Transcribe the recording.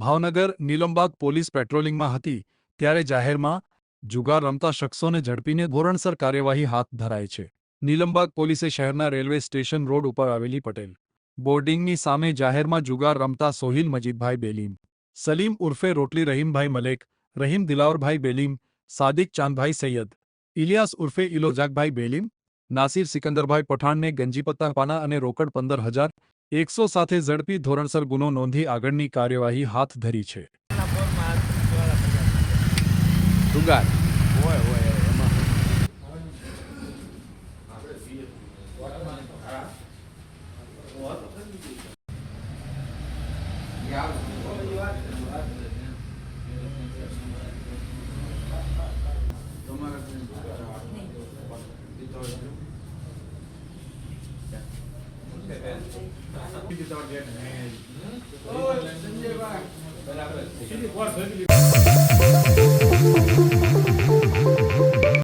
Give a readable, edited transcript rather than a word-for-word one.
Bhavnagar Nilambag police પેટ્રોલિંગમાં હતી ત્યારે જાહેરમાં જુગાર રમતા શખ્સોને ઝડપીને ધોરણસર કાર્યવાહી હાથ ધરાઈ છે। નીલમબાગ પોલીસે શહેરના રેલવે સ્ટેશન રોડ ઉપર આવેલી પટેલ બોર્ડિંગની સામે જાહેરમાં જુગાર રમતા સોહિલ મજીદભાઈ બેલીમ, સલીમ ઉર્ફે રોટલી રહીમભાઈ મલેક, રહીમ દિલાવરભાઈ બેલીમ, સાદિક ચાંદભાઈ સૈયદ, ઇલિયાસ ઉર્ફે ઇલોજાકભાઈ બેલીમ, નાસિર સિકંદરભાઈ પઠાણને ગંજીપત્તા પાના અને રોકડ 15,100 સાથે ઝડપી ધોરણસર ગુનો નોંધી આગળની કાર્યવાહી હાથ ધરી છે। જુગાર બરાબર